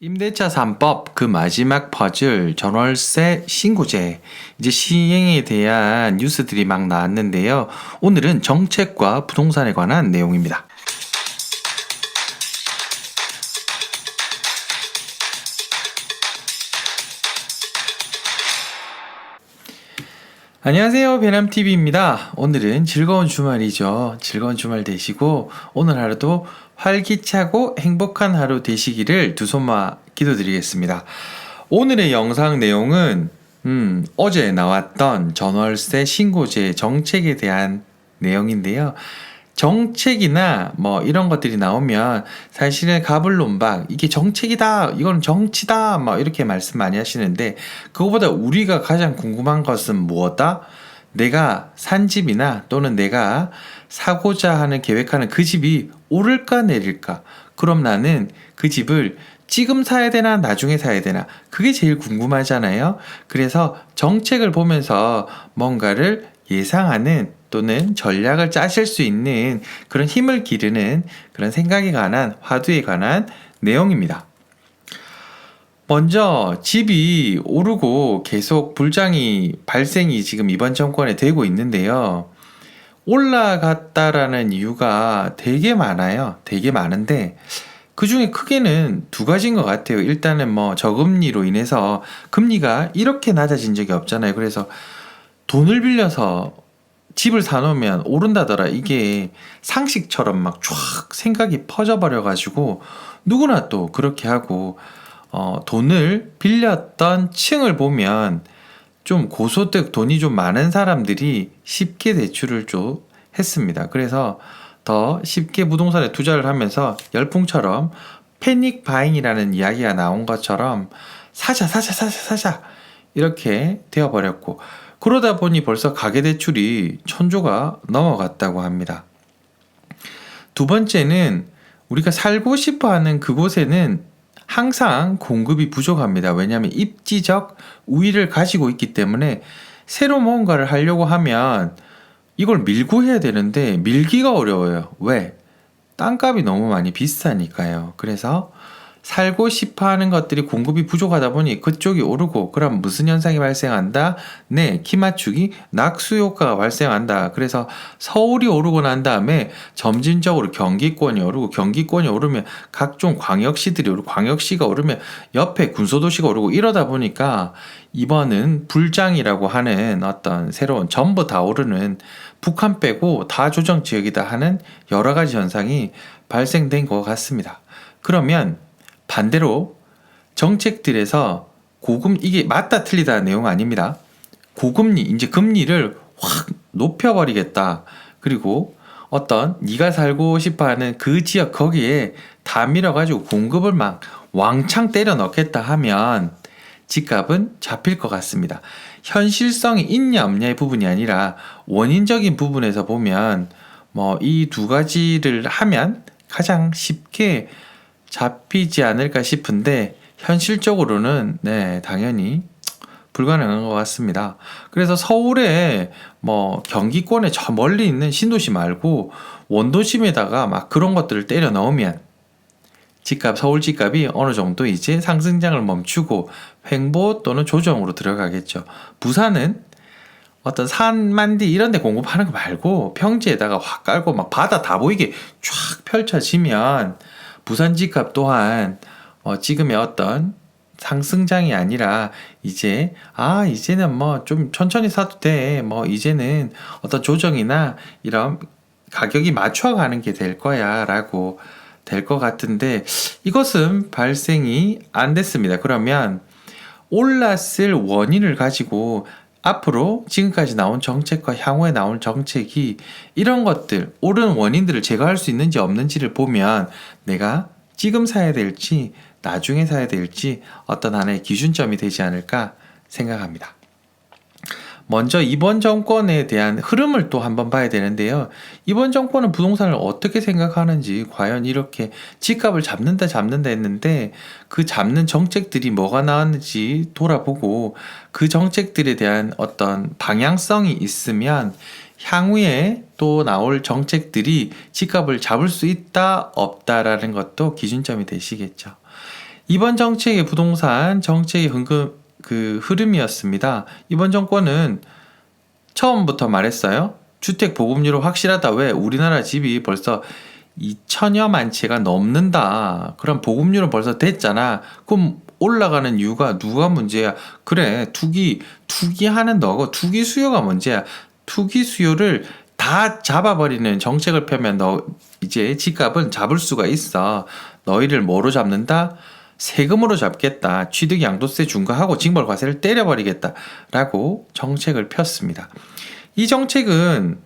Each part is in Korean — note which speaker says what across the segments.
Speaker 1: 임대차 3법 그 마지막 퍼즐 전월세 신고제 이제 시행에 대한 뉴스들이 막 나왔는데요. 오늘은 정책과 부동산에 관한 내용입니다. 안녕하세요. 배남TV입니다. 오늘은 즐거운 주말이죠. 즐거운 주말 되시고 오늘 하루도 활기차고 행복한 하루 되시기를 두 손 모아 기도드리겠습니다. 오늘의 영상 내용은 어제 나왔던 전월세 신고제 정책에 대한 내용인데요. 정책이나 뭐 이런 것들이 나오면 사실은 가불론박 이게 정책이다 이건 정치다 막 이렇게 말씀 많이 하시는데 그거보다 우리가 가장 궁금한 것은 무엇다? 내가 산 집이나 또는 내가 사고자 하는 계획하는 그 집이 오를까 내릴까? 그럼 나는 그 집을 지금 사야 되나 나중에 사야 되나? 그게 제일 궁금하잖아요. 그래서 정책을 보면서 뭔가를 예상하는 또는 전략을 짜실 수 있는 그런 힘을 기르는 그런 생각에 관한 화두에 관한 내용입니다. 먼저 집이 오르고 계속 불장이 발생이 지금 이번 정권에 되고 있는데요. 올라갔다라는 이유가 되게 많아요. 되게 많은데 그 중에 크게는 두 가지인 것 같아요. 일단은 뭐 저금리로 인해서 금리가 이렇게 낮아진 적이 없잖아요. 그래서 돈을 빌려서 집을 사놓으면 오른다더라. 이게 상식처럼 막 쫙 생각이 퍼져버려가지고 누구나 또 그렇게 하고 돈을 빌렸던 층을 보면 좀 고소득 돈이 좀 많은 사람들이 쉽게 대출을 좀 했습니다. 그래서 더 쉽게 부동산에 투자를 하면서 열풍처럼 패닉 바잉이라는 이야기가 나온 것처럼 사자 이렇게 되어버렸고 그러다 보니 벌써 가계대출이 1,000조가 넘어갔다고 합니다. 두 번째는 우리가 살고 싶어 하는 그곳에는 항상 공급이 부족합니다. 왜냐하면 입지적 우위를 가지고 있기 때문에 새로 뭔가를 하려고 하면 이걸 밀고 해야 되는데 밀기가 어려워요. 왜? 땅값이 너무 많이 비싸니까요. 그래서 살고 싶어 하는 것들이 공급이 부족하다 보니 그쪽이 오르고 그럼 무슨 현상이 발생한다? 네, 키 맞추기 낙수 효과가 발생한다. 그래서 서울이 오르고 난 다음에 점진적으로 경기권이 오르고 경기권이 오르면 각종 광역시들이 오르고 광역시가 오르면 옆에 군소도시가 오르고 이러다 보니까 이번은 불장이라고 하는 어떤 새로운 전부 다 오르는 북한 빼고 다 조정 지역이다 하는 여러 가지 현상이 발생된 것 같습니다. 그러면 반대로 정책들에서 이게 맞다 틀리다 내용 아닙니다. 고금리, 이제 금리를 확 높여버리겠다. 그리고 어떤 네가 살고 싶어하는 그 지역 거기에 다 밀어가지고 공급을 막 왕창 때려 넣겠다 하면 집값은 잡힐 것 같습니다. 현실성이 있냐 없냐의 부분이 아니라 원인적인 부분에서 보면 뭐 이 두 가지를 하면 가장 쉽게 잡히지 않을까 싶은데 현실적으로는 네, 당연히 불가능한 것 같습니다. 그래서 서울에 뭐 경기권에 저 멀리 있는 신도시 말고 원도심에다가 막 그런 것들을 때려 넣으면 서울 집값이 어느 정도 이제 상승장을 멈추고 횡보 또는 조정으로 들어가겠죠. 부산은 어떤 산만디 이런 데 공급하는 거 말고 평지에다가 확 깔고 막 바다 다 보이게 쫙 펼쳐지면 부산 집값 또한 지금의 어떤 상승장이 아니라 이제는 뭐 좀 천천히 사도 돼. 뭐 이제는 어떤 조정이나 이런 가격이 맞춰가는 게 될 거야 라고 될 것 같은데 이것은 발생이 안 됐습니다. 그러면 올랐을 원인을 가지고 앞으로 지금까지 나온 정책과 향후에 나올 정책이 이런 것들, 오른 원인들을 제거할 수 있는지 없는지를 보면 내가 지금 사야 될지 나중에 사야 될지 어떤 하나의 기준점이 되지 않을까 생각합니다. 먼저 이번 정권에 대한 흐름을 또 한번 봐야 되는데요. 이번 정권은 부동산을 어떻게 생각하는지 과연 이렇게 집값을 잡는다 했는데 그 잡는 정책들이 뭐가 나왔는지 돌아보고 그 정책들에 대한 어떤 방향성이 있으면 향후에 또 나올 정책들이 집값을 잡을 수 있다 없다라는 것도 기준점이 되시겠죠. 이번 정책의 부동산 정책의 흐름이었습니다. 이번 정권은 처음부터 말했어요. 주택 보급률은 확실하다. 왜? 우리나라 집이 벌써 2천여만 채가 넘는다. 그럼 보급률은 벌써 됐잖아. 그럼 올라가는 이유가 누가 문제야? 그래, 투기하는 너고 투기 수요가 문제야. 투기 수요를 다 잡아버리는 정책을 펴면 너 이제 집값은 잡을 수가 있어. 너희를 뭐로 잡는다? 세금으로 잡겠다. 취득 양도세 중과하고 징벌과세를 때려버리겠다라고 정책을 폈습니다. 이 정책은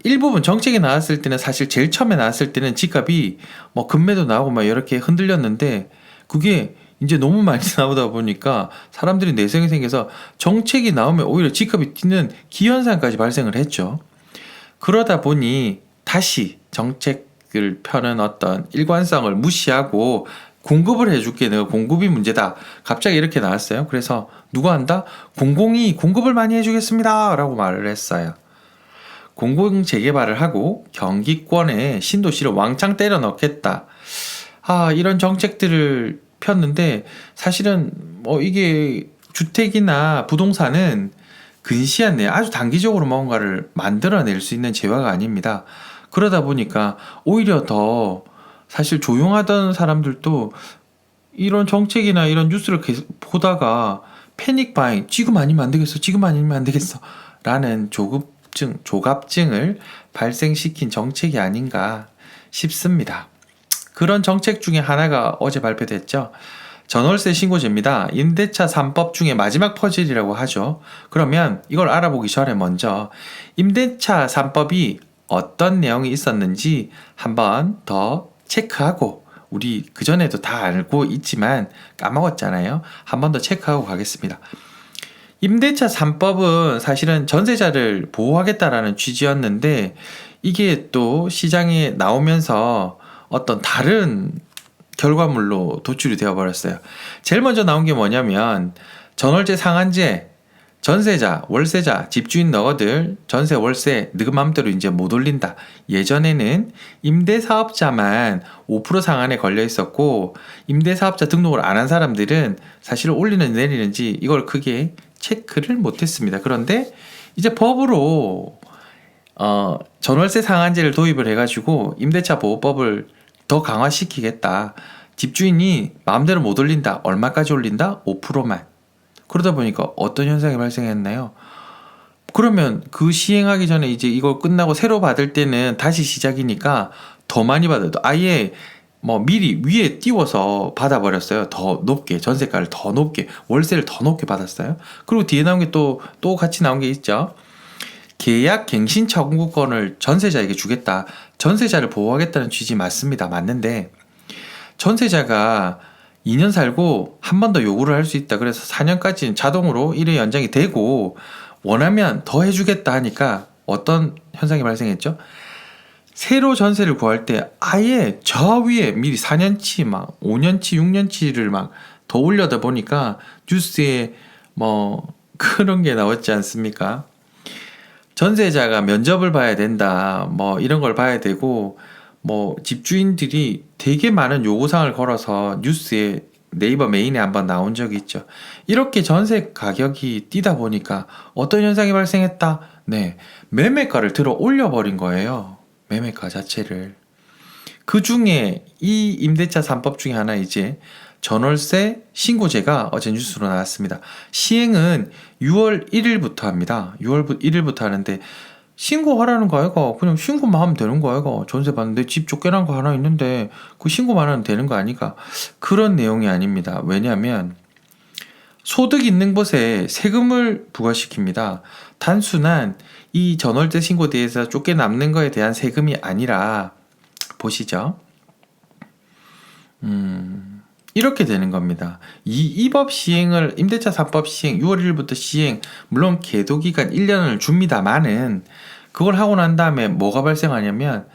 Speaker 1: 일부분 정책이 나왔을 때는 사실 제일 처음에 나왔을 때는 집값이 뭐 금매도 나오고 막 이렇게 흔들렸는데 그게 이제 너무 많이 나오다 보니까 사람들이 내성이 생겨서 정책이 나오면 오히려 집값이 뛰는 기현상까지 발생을 했죠. 그러다 보니 다시 정책을 펴는 어떤 일관성을 무시하고 공급을 해줄게. 내가 공급이 문제다. 갑자기 이렇게 나왔어요. 그래서 누가 한다? 공공이 공급을 많이 해주겠습니다. 라고 말을 했어요. 공공 재개발을 하고 경기권에 신도시를 왕창 때려 넣겠다. 이런 정책들을 폈는데 사실은 이게 주택이나 부동산은 근시한 내에 아주 단기적으로 뭔가를 만들어낼 수 있는 재화가 아닙니다. 그러다 보니까 오히려 더 사실 조용하던 사람들도 이런 정책이나 이런 뉴스를 계속 보다가 패닉 바잉, 지금 아니면 안 되겠어, 지금 아니면 안 되겠어 라는 조갑증을 발생시킨 정책이 아닌가 싶습니다. 그런 정책 중에 하나가 어제 발표됐죠. 전월세 신고제입니다. 임대차 3법 중에 마지막 퍼즐이라고 하죠. 그러면 이걸 알아보기 전에 먼저 임대차 3법이 어떤 내용이 있었는지 한번 더 체크하고, 우리 그전에도 다 알고 있지만 까먹었잖아요. 한 번 더 체크하고 가겠습니다. 임대차 3법은 사실은 전세자를 보호하겠다라는 취지였는데 이게 또 시장에 나오면서 어떤 다른 결과물로 도출이 되어버렸어요. 제일 먼저 나온 게 뭐냐면 전월세 상한제, 전세자, 월세자, 집주인 너희들 전세 월세 너희 맘대로 이제 못 올린다. 예전에는 임대사업자만 5% 상한에 걸려 있었고 임대사업자 등록을 안 한 사람들은 사실 올리는 내리는지 이걸 크게 체크를 못했습니다. 그런데 이제 법으로 전월세 상한제를 도입을 해가지고 임대차 보호법을 더 강화시키겠다. 집주인이 마음대로 못 올린다. 얼마까지 올린다? 5%만. 그러다 보니까 어떤 현상이 발생했나요? 그러면 그 시행하기 전에 이제 이걸 끝나고 새로 받을 때는 다시 시작이니까 더 많이 받아도 아예 미리 위에 띄워서 받아버렸어요. 더 높게, 전세가를 더 높게, 월세를 더 높게 받았어요. 그리고 뒤에 나온 게 또 같이 나온 게 있죠. 계약 갱신 청구권을 전세자에게 주겠다. 전세자를 보호하겠다는 취지 맞습니다. 맞는데 전세자가 2년 살고 한 번 더 요구를 할 수 있다. 그래서 4년까지는 자동으로 1회 연장이 되고 원하면 더 해주겠다 하니까 어떤 현상이 발생했죠? 새로 전세를 구할 때 아예 저 위에 미리 4년치 막 5년치 6년치를 막 더 올려다 보니까 뉴스에 그런 게 나왔지 않습니까? 전세자가 면접을 봐야 된다. 이런 걸 봐야 되고 집주인들이 되게 많은 요구사항을 걸어서 뉴스에 네이버 메인에 한번 나온 적이 있죠. 이렇게 전세 가격이 뛰다 보니까 어떤 현상이 발생했다? 네, 매매가를 들어 올려버린 거예요. 매매가 자체를. 그 중에 이 임대차 3법 중에 하나 이제 전월세 신고제가 어제 뉴스로 나왔습니다. 시행은 6월 1일부터 합니다. 6월 1일부터 하는데 신고하라는 거 아이가? 그냥 신고만 하면 되는 거 아이가? 전세 받는데 집 쫓겨난 거 하나 있는데 그 신고만 하면 되는 거 아니까? 그런 내용이 아닙니다. 왜냐하면 소득 있는 곳에 세금을 부과시킵니다. 단순한 이 전월세 신고대에서 쫓겨남는 거에 대한 세금이 아니라 보시죠. 이렇게 되는 겁니다. 이 법 시행을 임대차 3법 시행 6월 1일부터 시행, 물론 계도기간 1년을 줍니다만은 그걸 하고 난 다음에 뭐가 발생하냐면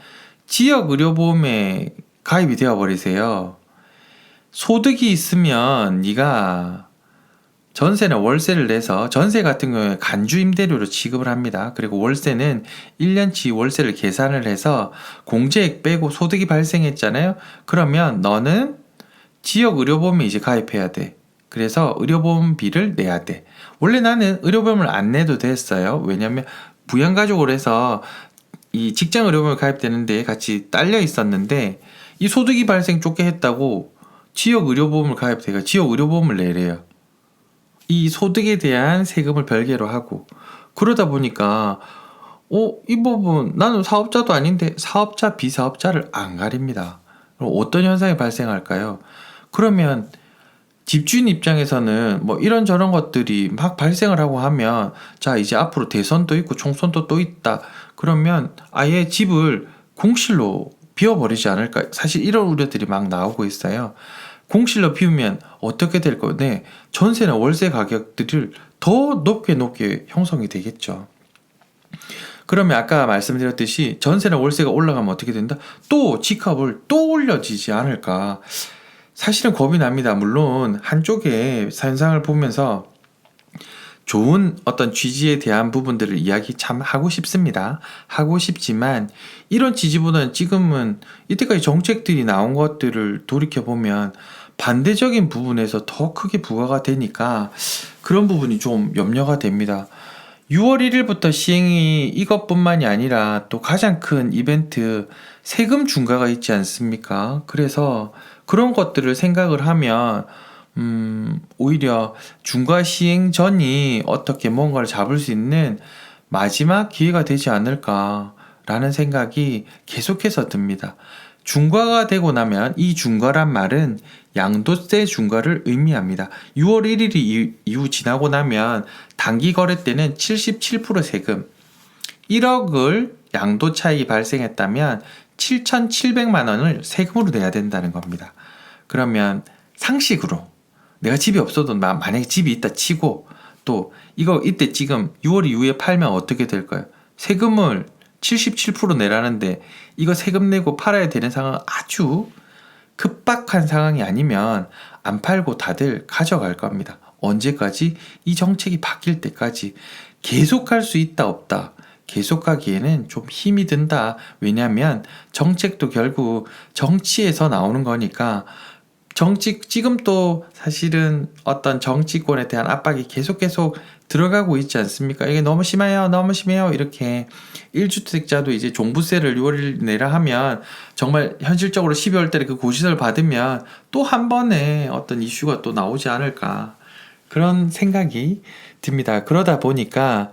Speaker 1: 지역의료보험에 가입이 되어버리세요. 소득이 있으면 네가 전세나 월세를 내서 전세 같은 경우에 간주임대료로 지급을 합니다. 그리고 월세는 1년치 월세를 계산을 해서 공제액 빼고 소득이 발생했잖아요. 그러면 너는 지역 의료보험에 이제 가입해야 돼. 그래서 의료보험비를 내야 돼. 원래 나는 의료보험을 안 내도 됐어요. 왜냐면 부양가족으로 해서 이 직장 의료보험을 가입되는데 같이 딸려 있었는데 이 소득이 발생 쫓게 했다고 지역 의료보험을 가입해가 지역 의료보험을 내래요. 이 소득에 대한 세금을 별개로 하고 그러다 보니까 이 부분 나는 사업자도 아닌데 사업자 비사업자를 안 가립니다. 그럼 어떤 현상이 발생할까요? 그러면 집주인 입장에서는 뭐 이런저런 것들이 막 발생을 하고 하면 자 이제 앞으로 대선도 있고 총선도 또 있다 그러면 아예 집을 공실로 비워버리지 않을까 사실 이런 우려들이 막 나오고 있어요. 공실로 비우면 어떻게 될 거요? 네, 전세나 월세 가격들을 더 높게 형성이 되겠죠. 그러면 아까 말씀드렸듯이 전세나 월세가 올라가면 어떻게 된다? 또 집값을 또 올려지지 않을까? 사실은 겁이 납니다. 물론 한쪽의 현상을 보면서 좋은 어떤 취지에 대한 부분들을 이야기 참 하고 싶습니다. 하고 싶지만 이런 취지보다는 지금은 이때까지 정책들이 나온 것들을 돌이켜보면 반대적인 부분에서 더 크게 부과가 되니까 그런 부분이 좀 염려가 됩니다. 6월 1일부터 시행이 이것뿐만이 아니라 또 가장 큰 이벤트 세금 중과가 있지 않습니까? 그래서 그런 것들을 생각을 하면 오히려 중과 시행 전이 어떻게 뭔가를 잡을 수 있는 마지막 기회가 되지 않을까라는 생각이 계속해서 듭니다. 중과가 되고 나면 이 중과란 말은 양도세 중과를 의미합니다. 6월 1일이 이후 지나고 나면 단기 거래 때는 77% 세금, 1억을 양도 차익이 발생했다면 7,700만 원을 세금으로 내야 된다는 겁니다. 그러면 상식으로 내가 집이 없어도 만약에 집이 있다 치고 또 이거 이때 지금 6월 이후에 팔면 어떻게 될까요? 세금을 77% 내라는데 이거 세금 내고 팔아야 되는 상황은 아주 급박한 상황이 아니면 안 팔고 다들 가져갈 겁니다. 언제까지? 이 정책이 바뀔 때까지 계속할 수 있다 없다. 계속하기에는 좀 힘이 든다. 왜냐하면 정책도 결국 정치에서 나오는 거니까 지금 또 사실은 어떤 정치권에 대한 압박이 계속 들어가고 있지 않습니까? 이게 너무 심해요. 이렇게 1주택자도 이제 종부세를 6월 내라 하면 정말 현실적으로 12월 달에 그 고시를 받으면 또 한 번에 어떤 이슈가 또 나오지 않을까. 그런 생각이 듭니다. 그러다 보니까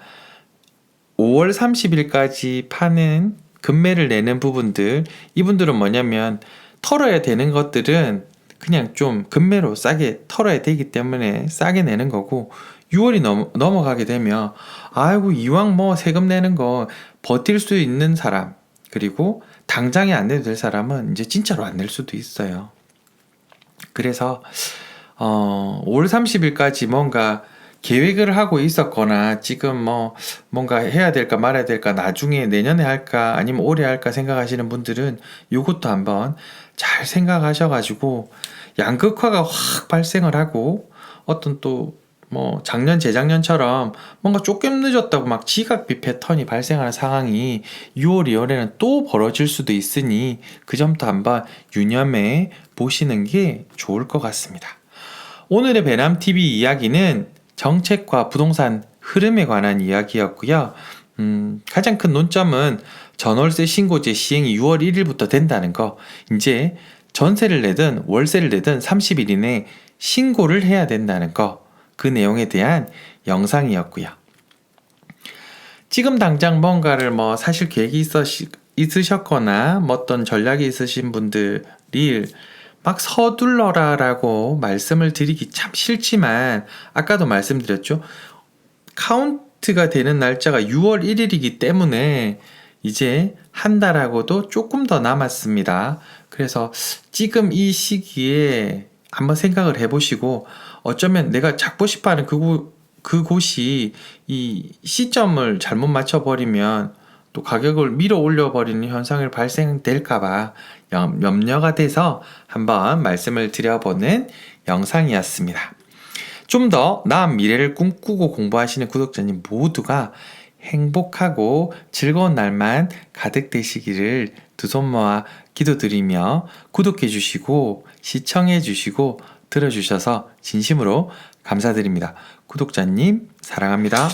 Speaker 1: 5월 30일까지 파는 금매를 내는 부분들, 이분들은 뭐냐면 털어야 되는 것들은 그냥 좀 금매로 싸게 털어야 되기 때문에 싸게 내는 거고 6월이 넘어가게 되면 아이고 이왕 뭐 세금 내는 거 버틸 수 있는 사람 그리고 당장에 안 내도 될 사람은 이제 진짜로 안 낼 수도 있어요. 그래서 5월 30일까지 뭔가 계획을 하고 있었거나 지금 뭐 뭔가 해야 될까 말아야 될까 나중에 내년에 할까 아니면 올해 할까 생각하시는 분들은 이것도 한번 잘 생각하셔가지고 양극화가 확 발생을 하고 어떤 또 뭐 작년 재작년처럼 뭔가 조금 늦었다고 막 지각비 패턴이 발생하는 상황이 6월 2월에는 또 벌어질 수도 있으니 그 점도 한번 유념해 보시는 게 좋을 것 같습니다. 오늘의 배남TV 이야기는 정책과 부동산 흐름에 관한 이야기였고요. 가장 큰 논점은 전월세 신고제 시행이 6월 1일부터 된다는 거. 이제 전세를 내든 월세를 내든 30일 이내 신고를 해야 된다는 거. 그 내용에 대한 영상이었고요. 지금 당장 뭔가를 뭐 사실 계획이 있으셨거나 뭐 어떤 전략이 있으신 분들이 막 서둘러라 라고 말씀을 드리기 참 싫지만 아까도 말씀드렸죠. 카운트가 되는 날짜가 6월 1일이기 때문에 이제 한 달하고도 조금 더 남았습니다. 그래서 지금 이 시기에 한번 생각을 해보시고 어쩌면 내가 잡고 싶어하는 그곳이 이 시점을 잘못 맞춰버리면 또 가격을 밀어 올려버리는 현상이 발생될까봐 염려가 돼서 한번 말씀을 드려보는 영상이었습니다. 좀 더 나은 미래를 꿈꾸고 공부하시는 구독자님 모두가 행복하고 즐거운 날만 가득 되시기를 두 손 모아 기도드리며 구독해 주시고 시청해 주시고 들어주셔서 진심으로 감사드립니다. 구독자님 사랑합니다.